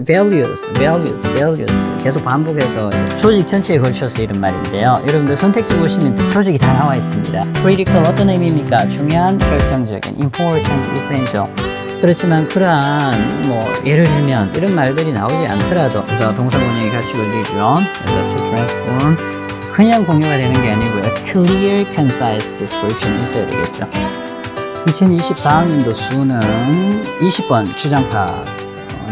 values 계속 반복해서 조직 전체에 걸쳐서 이런 말인데요. 여러분들 선택지 보시면 조직이 다 나와 있습니다. critical 어떤 의미입니까? 중요한, 결정적인, important, essential. 그렇지만 그러한 예를 들면 이런 말들이 나오지 않더라도 그래서 동사 원형이 같이 걸리죠. 그래서 to transform 그냥 공유가 되는 게 아니고요. clear, concise description 있어야 되겠죠. 2024학년도 수능 20번 주장파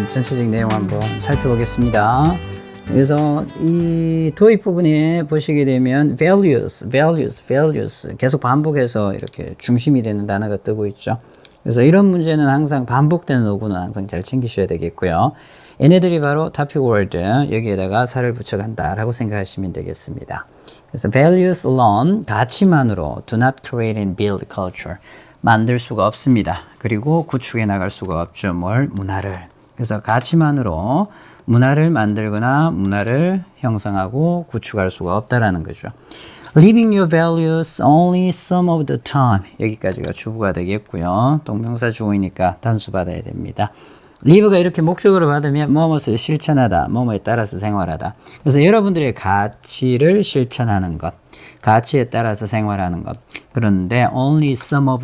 전체적인 내용 한번 살펴보겠습니다. 그래서 이 도입 부분에 보시게 되면 values 계속 반복해서 이렇게 중심이 되는 단어가 뜨고 있죠. 그래서 이런 문제는 항상 반복되는 어구는 항상 잘 챙기셔야 되겠고요. 얘네들이 바로 topic word 여기에다가 살을 붙여간다라고 생각하시면 되겠습니다. 그래서 values alone 가치만으로 do not create and build culture 만들 수가 없습니다. 그리고 구축해 나갈 수가 없죠. 문화를. 그래서 가치만으로 문화를 만들거나 문화를 형성하고 구축할 수가 없다라는 거죠. Living your values only some of the time. 여기까지가 주부가 되겠고요. 동명사 주어이니까 단수 받아야 됩니다. live가 이렇게 목적으로 받으면 뭐뭐를 실천하다, 뭐뭐에 따라서 생활하다. 그래서 여러분들의 가치를 실천하는 것, 가치에 따라서 생활하는 것. 그런데 only some of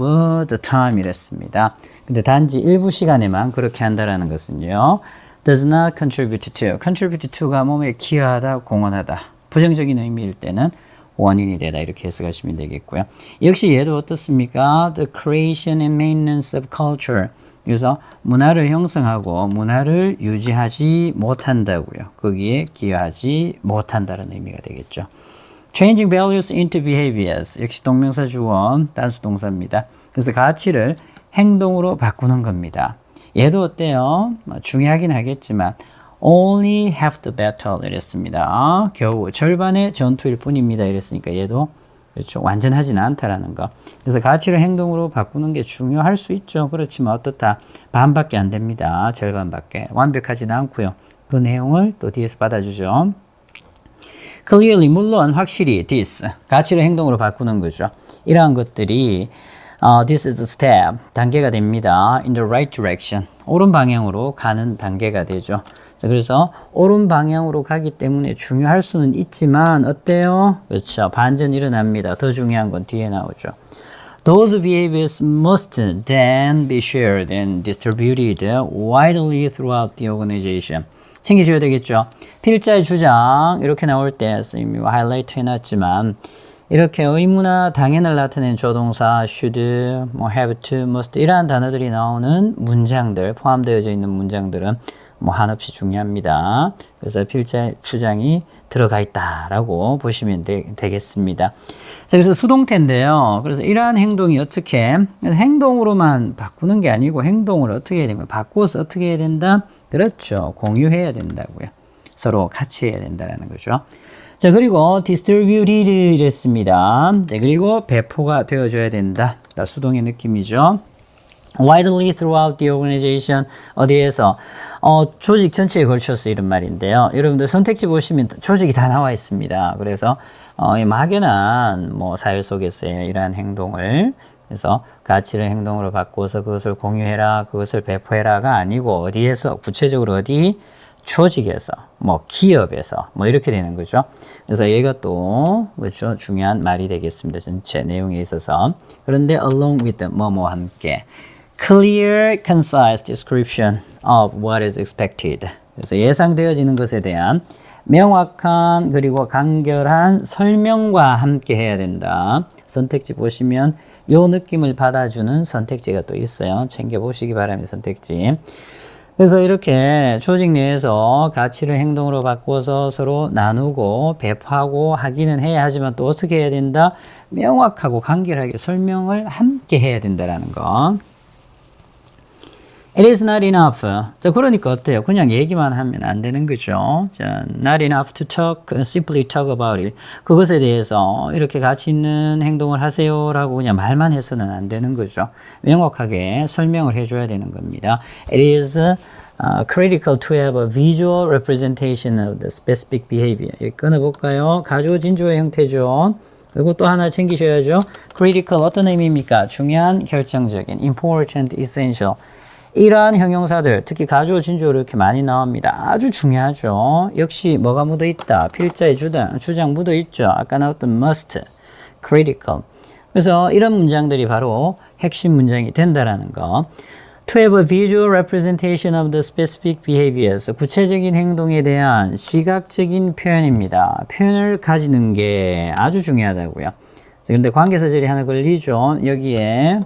the time 이랬습니다. 근데 단지 일부 시간에만 그렇게 한다라는 것은요. does not contribute to. contribute to가 몸에 기여하다, 공헌하다. 부정적인 의미일 때는 원인이 되다 이렇게 해석하시면 되겠고요. 역시 얘도 어떻습니까? The creation and maintenance of culture. 그래서 문화를 형성하고 문화를 유지하지 못한다고요. 거기에 기여하지 못한다는 의미가 되겠죠. Changing values into behaviors. 역시 동명사 주어 단수 동사입니다. 그래서 가치를 행동으로 바꾸는 겁니다. 얘도 어때요? 중요하긴 하겠지만 only half the battle 이랬습니다. 겨우 절반의 전투일 뿐입니다. 이랬으니까 얘도 그렇죠. 완전하진 않다라는 거. 그래서 가치를 행동으로 바꾸는 게 중요할 수 있죠. 그렇지만 어떻다? 반밖에 안 됩니다. 절반밖에. 완벽하지는 않고요. 그 내용을 또 뒤에서 받아주죠. Clearly, 물론 확실히 this, 가치를 행동으로 바꾸는 거죠. 이러한 것들이 this is a step, 단계가 됩니다. In the right direction, 옳은 방향으로 가는 단계가 되죠. 자, 그래서 옳은 방향으로 가기 때문에 중요할 수는 있지만 어때요? 그렇죠. 반전이 일어납니다. 더 중요한 건 뒤에 나오죠. Those behaviors must then be shared and distributed widely throughout the organization. 챙기셔야 되겠죠. 필자의 주장 이렇게 나올 때 선생님이 하이라이트 해놨지만 이렇게 의무나 당연을 나타낸 조동사 should, have to, must 이러한 단어들이 나오는 문장들 포함되어져 있는 문장들은 한없이 중요합니다. 그래서 필자의 주장이 들어가 있다라고 보시면 되겠습니다. 자, 그래서 수동태인데요. 그래서 이러한 행동이 어떻게 행동으로만 바꾸는 게 아니고 행동을 어떻게 해야 되는 바꾸어서 어떻게 해야 된다? 그렇죠. 공유해야 된다고요. 서로 같이 해야 된다는 거죠. 자, 그리고 distributed 이랬습니다. 자, 그리고 배포가 되어줘야 된다. 수동의 느낌이죠. widely throughout the organization 어디에서 조직 전체에 걸쳐서 이런 말인데요. 여러분들 선택지 보시면 조직이 다 나와 있습니다. 그래서 막연한 사회 속에서의 이러한 행동을 그래서 가치를 행동으로 바꿔서 그것을 공유해라, 그것을 배포해라가 아니고 어디에서 구체적으로 어디 조직에서 기업에서 이렇게 되는 거죠. 그래서 얘가 또 그렇죠 중요한 말이 되겠습니다. 전체 내용에 있어서. 그런데 along with 뭐뭐와 함께 clear, concise description of what is expected. 그래서 예상되어지는 것에 대한 명확한 그리고 간결한 설명과 함께 해야 된다. 선택지 보시면 이 느낌을 받아주는 선택지가 또 있어요. 챙겨보시기 바랍니다. 선택지. 그래서 이렇게 조직 내에서 가치를 행동으로 바꿔서 서로 나누고 배포하고 하기는 해야 하지만 또 어떻게 해야 된다? 명확하고 간결하게 설명을 함께 해야 된다는 거. It is not enough. 자, 그러니까 어때요? 그냥 얘기만 하면 안 되는 거죠. 자, not enough to talk, simply talk about it. 그것에 대해서 이렇게 가치 있는 행동을 하세요라고 그냥 말만 해서는 안 되는 거죠. 명확하게 설명을 해줘야 되는 겁니다. It is critical to have a visual representation of the specific behavior. 여기 끊어볼까요? 가주어 진주어 형태죠. 그리고 또 하나 챙기셔야죠. critical 어떤 의미입니까? 중요한, 결정적인, important, essential. 이러한 형용사들, 특히 가주어, 진주어로 이렇게 많이 나옵니다. 아주 중요하죠. 역시 뭐가 묻어 있다. 필자의 주장 묻어 있죠. 아까 나왔던 must, critical. 그래서 이런 문장들이 바로 핵심 문장이 된다라는 거. To have a visual representation of the specific behaviors. 구체적인 행동에 대한 시각적인 표현입니다. 표현을 가지는 게 아주 중요하다고요. 그런데 관계사절이 하나 걸리죠. 여기에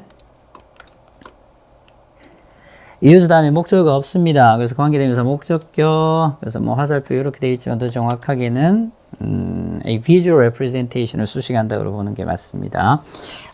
use 다음에 목적어가 없습니다. 그래서 관계대명사 목적격, 그래서 뭐 화살표 이렇게 되어 있지만 더 정확하게는 a visual representation을 수식한다고 보는 게 맞습니다.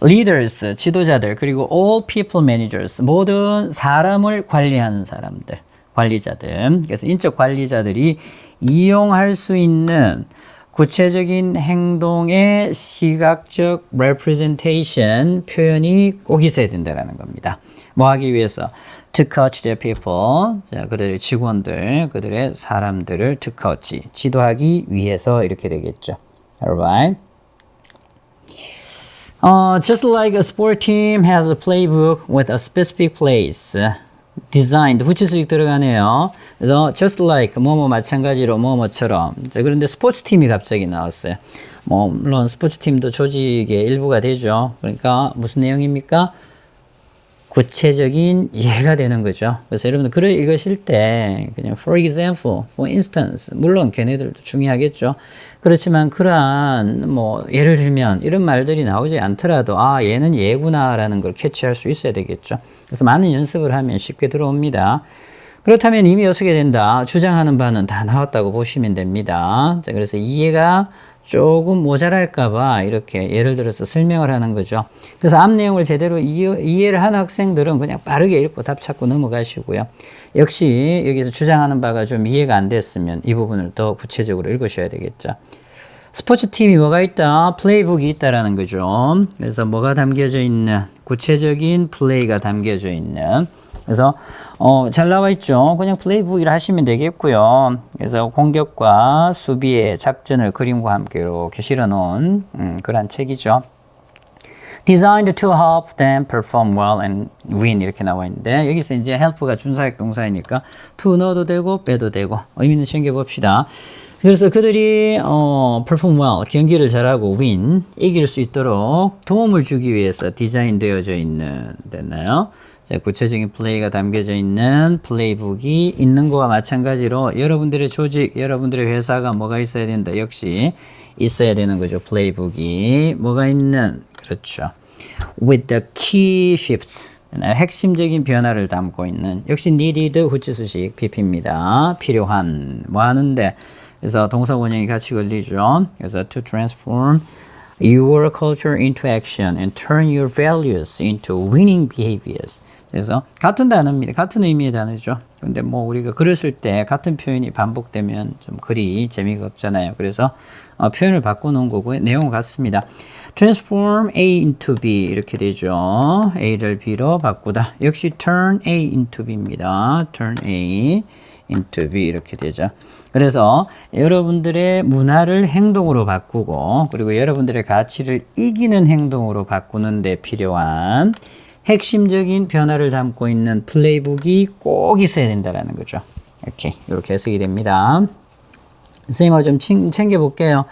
leaders, 지도자들, 그리고 all people managers, 모든 사람을 관리하는 사람들, 관리자들. 그래서 인적 관리자들이 이용할 수 있는 구체적인 행동의 시각적 representation, 표현이 꼭 있어야 된다는 겁니다. 뭐 하기 위해서? To coach their people, 자, 그들의 직원들, 그들의 사람들을 to coach, 지도하기 위해서 이렇게 되겠죠. Alright. Just like a sport team has a playbook with a specific plays designed, 후치수직 들어가네요. 그래서 just like, 뭐뭐 마찬가지로 뭐뭐처럼. 자, 그런데 스포츠팀이 갑자기 나왔어요. 뭐 물론 스포츠팀도 조직의 일부가 되죠. 그러니까 무슨 내용입니까? 구체적인 예가 되는 거죠. 그래서 여러분들 글을 읽으실 때 그냥 for example, for instance, 물론 걔네들도 중요하겠죠. 그렇지만 그러한 뭐 예를 들면 이런 말들이 나오지 않더라도 아 얘는 예구나라는 걸 캐치할 수 있어야 되겠죠. 그래서 많은 연습을 하면 쉽게 들어옵니다. 그렇다면 이미 어떻게 된다? 주장하는 바는 다 나왔다고 보시면 됩니다. 자, 그래서 이해가 조금 모자랄까봐 이렇게 예를 들어서 설명을 하는 거죠. 그래서 앞 내용을 제대로 이해를 하는 학생들은 그냥 빠르게 읽고 답 찾고 넘어가시고요. 역시 여기서 주장하는 바가 좀 이해가 안 됐으면 이 부분을 더 구체적으로 읽으셔야 되겠죠. 스포츠팀이 뭐가 있다? 플레이북이 있다라는 거죠. 그래서 뭐가 담겨져 있는 구체적인 플레이가 담겨져 있는 그래서 잘 나와 있죠. 그냥 플레이북이라 하시면 되겠고요. 그래서 공격과 수비의 작전을 그림과 함께 이렇게 실어놓은 그런 책이죠. Designed to help them perform well and win 이렇게 나와 있는데 여기서 이제 help가 준사역 동사이니까 to 넣어도 되고 빼도 되고 의미는 챙겨봅시다. 그래서 그들이 perform well, 경기를 잘하고 win, 이길 수 있도록 도움을 주기 위해서 디자인되어져 있는 됐나요? 자, 구체적인 플레이가 담겨져 있는 플레이북이 있는 거와 마찬가지로 여러분들의 조직, 여러분들의 회사가 뭐가 있어야 된다. 역시 있어야 되는 거죠. 플레이북이 뭐가 있는 그렇죠. With the key shifts 핵심적인 변화를 담고 있는 역시 needed 후치수식 PP입니다. 필요한 뭐 하는데 그래서 동사 원형이 같이 걸리죠. 그래서 to transform your culture into action and turn your values into winning behaviors. 그래서 같은 단어입니다. 같은 의미의 단어죠. 근데 뭐 우리가 글을 쓸 때 같은 표현이 반복되면 좀 글이 재미가 없잖아요. 그래서 표현을 바꿔놓은 거고요. 내용은 같습니다. Transform A into B 이렇게 되죠. A를 B로 바꾸다. 역시 turn A into B입니다. Turn A into B 이렇게 되죠. 그래서 여러분들의 문화를 행동으로 바꾸고 그리고 여러분들의 가치를 이기는 행동으로 바꾸는 데 필요한 핵심적인 변화를 담고 있는 플레이북이 꼭 있어야 된다는 거죠. 이렇게 해석이 됩니다. 선생님하고 좀 챙겨볼게요.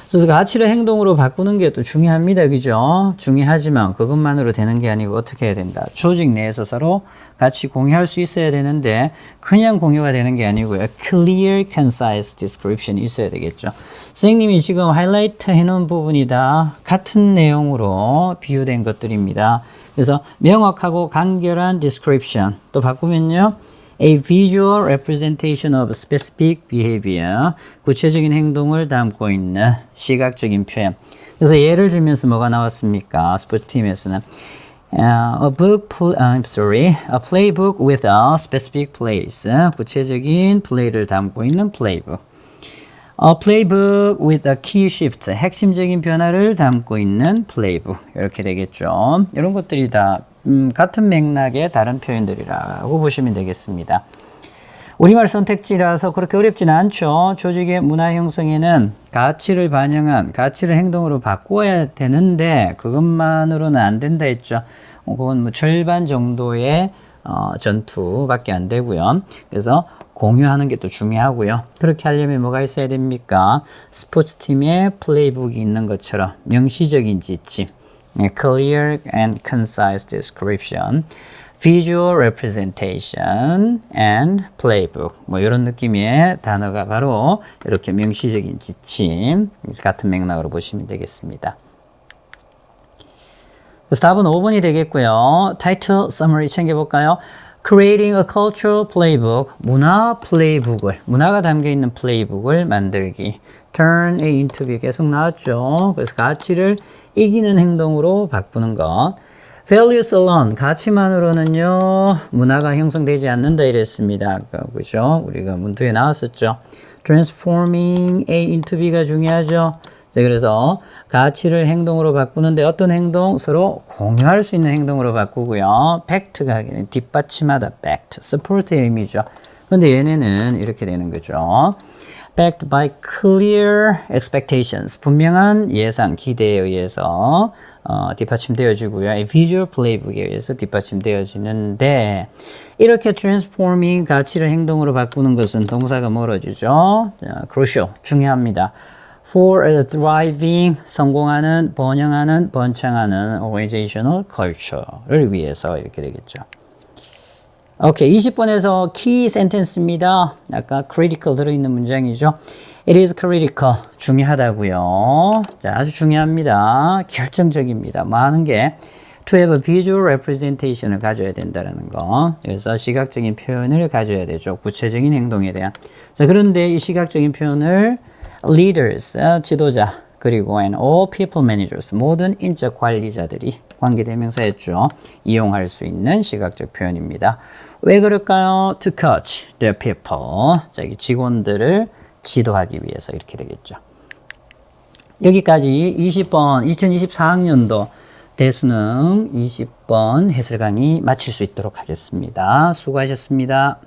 그래서 가치를 행동으로 바꾸는 게 또 중요합니다. 그죠? 중요하지만 그것만으로 되는 게 아니고 어떻게 해야 된다. 조직 내에서 서로 같이 공유할 수 있어야 되는데 그냥 공유가 되는 게 아니고요. Clear, concise description이 있어야 되겠죠. 선생님이 지금 하이라이트 해놓은 부분이 다 같은 내용으로 비유된 것들입니다. 그래서 명확하고 간결한 description 또 바꾸면요. A visual representation of specific behavior 구체적인 행동을 담고 있는 시각적인 표현. 그래서 예를 들면서 뭐가 나왔습니까? 스포츠팀에서는 a playbook with a specific plays 구체적인 플레이를 담고 있는 playbook. A playbook with a key shift 핵심적인 변화를 담고 있는 playbook 이렇게 되겠죠. 이런 것들이 다 같은 맥락의 다른 표현들이라고 보시면 되겠습니다. 우리말 선택지라서 그렇게 어렵지는 않죠. 조직의 문화 형성에는 가치를 반영한 가치를 행동으로 바꿔야 되는데 그것만으로는 안 된다 했죠. 그건 뭐 절반 정도의 전투밖에 안 되고요. 그래서 공유하는 게 또 중요하고요. 그렇게 하려면 뭐가 있어야 됩니까? 스포츠팀에 플레이북이 있는 것처럼 명시적인 지침, clear and concise description, visual representation, and playbook. 뭐 이런 느낌의 단어가 바로 이렇게 명시적인 지침, 같은 맥락으로 보시면 되겠습니다. 그래서 답은 5번이 되겠고요. 타이틀 서머리 챙겨볼까요? Creating a cultural playbook, 문화 플레이북을, 문화가 담겨있는 플레이북을 만들기. Turn A into B 계속 나왔죠. 그래서 가치를 이기는 행동으로 바꾸는 것. Values alone, 가치만으로는요, 문화가 형성되지 않는다 이랬습니다. 그죠? 우리가 문두에 나왔었죠. Transforming A into B가 중요하죠. 자, 그래서 가치를 행동으로 바꾸는데 어떤 행동? 서로 공유할 수 있는 행동으로 바꾸고요. 팩트가 뒷받침하다, fact, support의 의미죠. 근데 얘네는 이렇게 되는 거죠. Backed by clear expectations, 분명한 예상, 기대에 의해서 뒷받침되어지고요. visual playbook에 의해서 뒷받침되어지는데 이렇게 transforming, 가치를 행동으로 바꾸는 것은 동사가 멀어지죠. 자, crucial, 중요합니다. For a thriving, 성공하는, 번영하는, 번창하는 organizational culture를 위해서 이렇게 되겠죠. 오케이, 20번에서 key sentence입니다. 아까 critical 들어있는 문장이죠. It is critical, 중요하다고요. 자, 아주 중요합니다. 결정적입니다. 뭐 하는 게 to have a visual representation을 가져야 된다는 거. 그래서 시각적인 표현을 가져야 되죠. 구체적인 행동에 대한. 자, 그런데 이 시각적인 표현을 leaders, 지도자, 그리고 and all people managers, 모든 인적 관리자들이 관계대명사였죠. 이용할 수 있는 시각적 표현입니다. 왜 그럴까요? To coach their people, 자기 직원들을 지도하기 위해서 이렇게 되겠죠. 여기까지 20번 2024학년도 대수능 20번 해설 강의 마칠 수 있도록 하겠습니다. 수고하셨습니다.